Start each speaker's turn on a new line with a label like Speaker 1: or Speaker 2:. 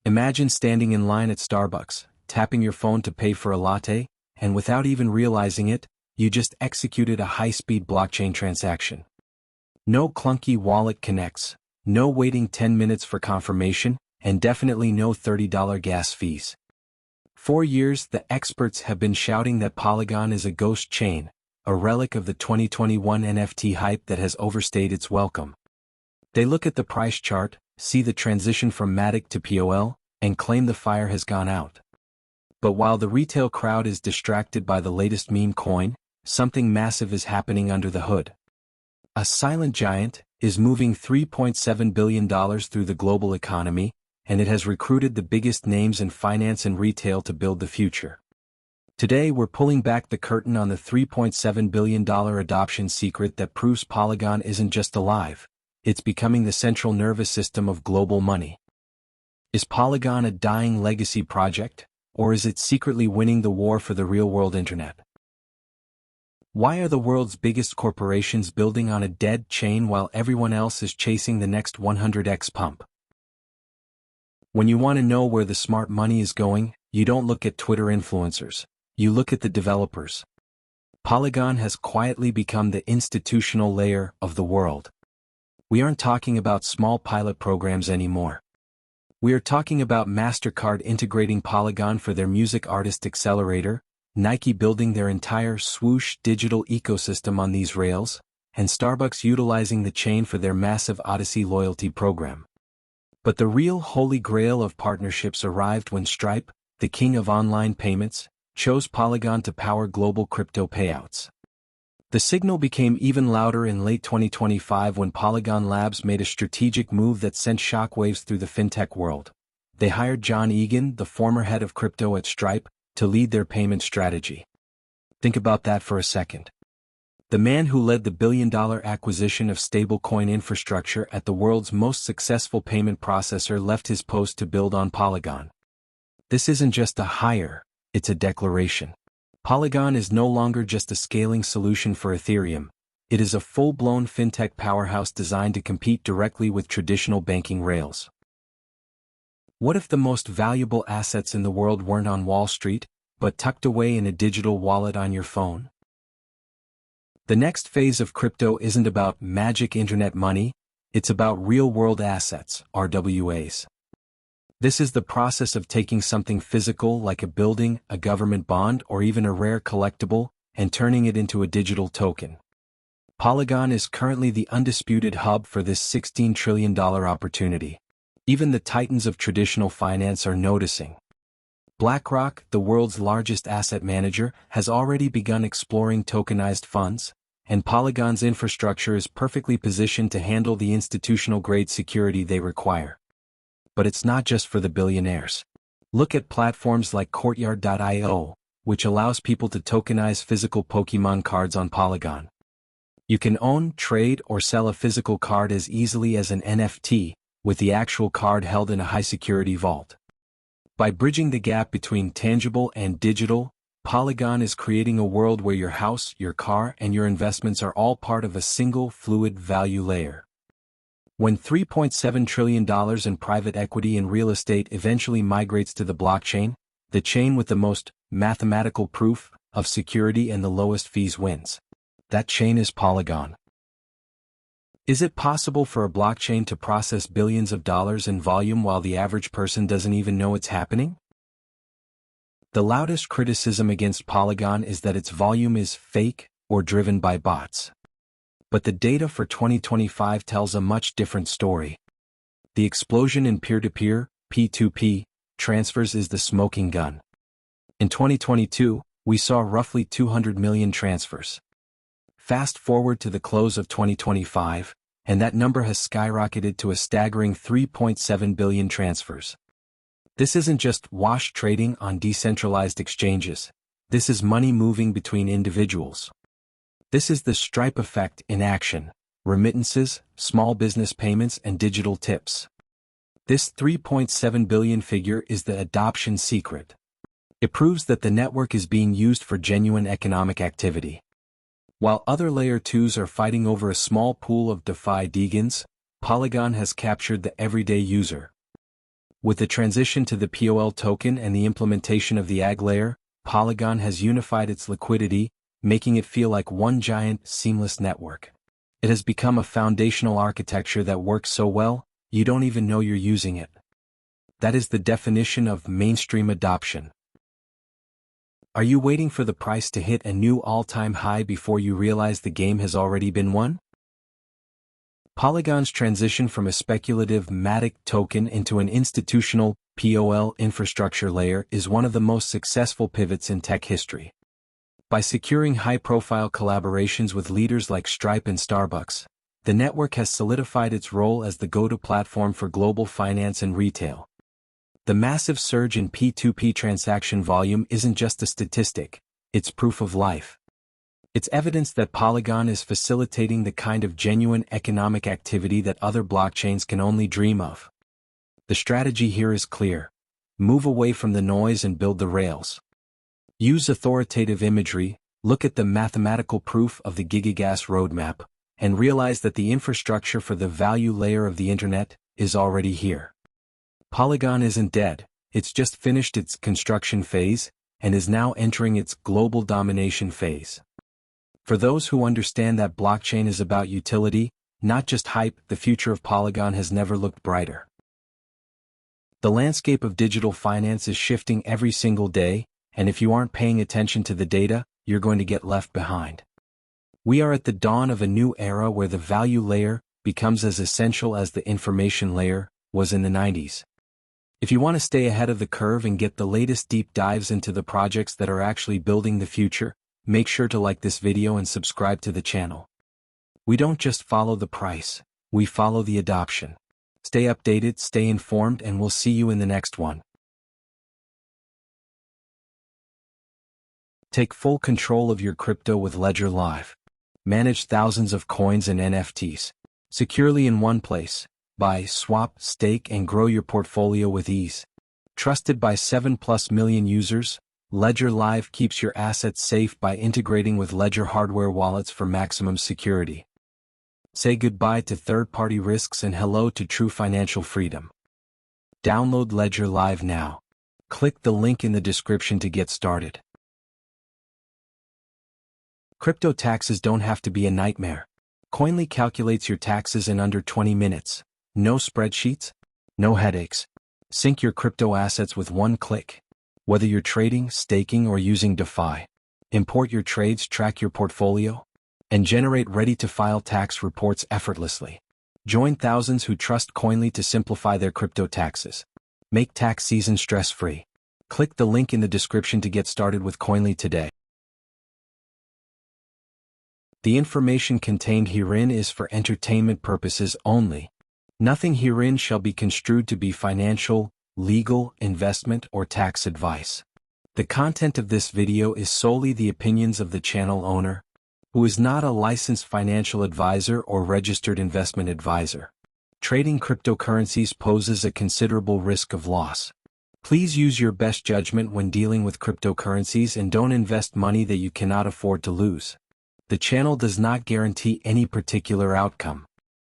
Speaker 1: Imagine standing in line at Starbucks, tapping your phone to pay for a latte, and without even realizing it, you just executed a high-speed blockchain transaction. No clunky wallet connects, no waiting 10 minutes for confirmation, and definitely no $30 gas fees. For years, the experts have been shouting that Polygon is a ghost chain, a relic of the 2021 NFT hype that has overstayed its welcome. They look at the price chart, see the transition from Matic to POL, and claim the fire has gone out. But while the retail crowd is distracted by the latest meme coin, something massive is happening under the hood. A silent giant is moving $3.7 billion through the global economy, and it has recruited the biggest names in finance and retail to build the future. Today we're pulling back the curtain on the $3.7 billion adoption secret that proves Polygon isn't just alive, it's becoming the central nervous system of global money. Is Polygon a dying legacy project, or is it secretly winning the war for the real-world internet? Why are the world's biggest corporations building on a dead chain while everyone else is chasing the next 100x pump? When you want to know where the smart money is going, you don't look at Twitter influencers, you look at the developers. Polygon has quietly become the institutional layer of the world. We aren't talking about small pilot programs anymore. We are talking about MasterCard integrating Polygon for their music artist accelerator, Nike building their entire swoosh digital ecosystem on these rails, and Starbucks utilizing the chain for their massive Odyssey loyalty program. But the real holy grail of partnerships arrived when Stripe, the king of online payments, chose Polygon to power global crypto payouts. The signal became even louder in late 2025 when Polygon Labs made a strategic move that sent shockwaves through the fintech world. They hired John Egan, the former head of crypto at Stripe, to lead their payment strategy. Think about that for a second. The man who led the billion-dollar acquisition of stablecoin infrastructure at the world's most successful payment processor left his post to build on Polygon. This isn't just a hire, it's a declaration. Polygon is no longer just a scaling solution for Ethereum, it is a full-blown fintech powerhouse designed to compete directly with traditional banking rails. What if the most valuable assets in the world weren't on Wall Street, but tucked away in a digital wallet on your phone? The next phase of crypto isn't about magic internet money, it's about real-world assets, RWAs. This is the process of taking something physical like a building, a government bond, or even a rare collectible, and turning it into a digital token. Polygon is currently the undisputed hub for this $16 trillion opportunity. Even the titans of traditional finance are noticing. BlackRock, the world's largest asset manager, has already begun exploring tokenized funds, and Polygon's infrastructure is perfectly positioned to handle the institutional-grade security they require. But it's not just for the billionaires. Look at platforms like Courtyard.io, which allows people to tokenize physical Pokémon cards on Polygon. You can own, trade, or sell a physical card as easily as an NFT, with the actual card held in a high-security vault. By bridging the gap between tangible and digital, Polygon is creating a world where your house, your car, and your investments are all part of a single fluid value layer. When $3.7 trillion in private equity and real estate eventually migrates to the blockchain, the chain with the most mathematical proof of security and the lowest fees wins. That chain is Polygon. Is it possible for a blockchain to process billions of dollars in volume while the average person doesn't even know it's happening? The loudest criticism against Polygon is that its volume is fake or driven by bots. But the data for 2025 tells a much different story. The explosion in peer-to-peer, P2P, transfers is the smoking gun. In 2022, we saw roughly 200 million transfers. Fast forward to the close of 2025, and that number has skyrocketed to a staggering 3.7 billion transfers. This isn't just wash trading on decentralized exchanges. This is money moving between individuals. This is the Stripe effect in action: remittances, small business payments, and digital tips. This 3.7 billion figure is the adoption secret. It proves that the network is being used for genuine economic activity. While other Layer 2s are fighting over a small pool of DeFi degens, Polygon has captured the everyday user. With the transition to the POL token and the implementation of the AG layer, Polygon has unified its liquidity, making it feel like one giant, seamless network. It has become a foundational architecture that works so well, you don't even know you're using it. That is the definition of mainstream adoption. Are you waiting for the price to hit a new all-time high before you realize the game has already been won? Polygon's transition from a speculative Matic token into an institutional POL infrastructure layer is one of the most successful pivots in tech history. By securing high-profile collaborations with leaders like Stripe and Starbucks, the network has solidified its role as the go-to platform for global finance and retail. The massive surge in P2P transaction volume isn't just a statistic, it's proof of life. It's evidence that Polygon is facilitating the kind of genuine economic activity that other blockchains can only dream of. The strategy here is clear. Move away from the noise and build the rails. Use authoritative imagery, look at the mathematical proof of the Gigagas roadmap, and realize that the infrastructure for the value layer of the internet is already here. Polygon isn't dead, it's just finished its construction phase, and is now entering its global domination phase. For those who understand that blockchain is about utility, not just hype, the future of Polygon has never looked brighter. The landscape of digital finance is shifting every single day, and if you aren't paying attention to the data, you're going to get left behind. We are at the dawn of a new era where the value layer becomes as essential as the information layer was in the 90s. If you want to stay ahead of the curve and get the latest deep dives into the projects that are actually building the future, make sure to like this video and subscribe to the channel. We don't just follow the price, we follow the adoption. Stay updated, stay informed, and we'll see you in the next one. Take full control of your crypto with Ledger Live. Manage thousands of coins and NFTs securely in one place. Buy, swap, stake, and grow your portfolio with ease. Trusted by 7+ million users, Ledger Live keeps your assets safe by integrating with Ledger hardware wallets for maximum security. Say goodbye to third-party risks and hello to true financial freedom. Download Ledger Live now. Click the link in the description to get started. Crypto taxes don't have to be a nightmare. Coinly calculates your taxes in under 20 minutes. No spreadsheets, no headaches. Sync your crypto assets with one click. Whether you're trading, staking, or using DeFi, import your trades, track your portfolio, and generate ready-to-file tax reports effortlessly. Join thousands who trust Coinly to simplify their crypto taxes. Make tax season stress-free. Click the link in the description to get started with Coinly today. The information contained herein is for entertainment purposes only. Nothing herein shall be construed to be financial, legal, investment, or tax advice. The content of this video is solely the opinions of the channel owner, who is not a licensed financial advisor or registered investment advisor. Trading cryptocurrencies poses a considerable risk of loss. Please use your best judgment when dealing with cryptocurrencies and don't invest money that you cannot afford to lose. The channel does not guarantee any particular outcome.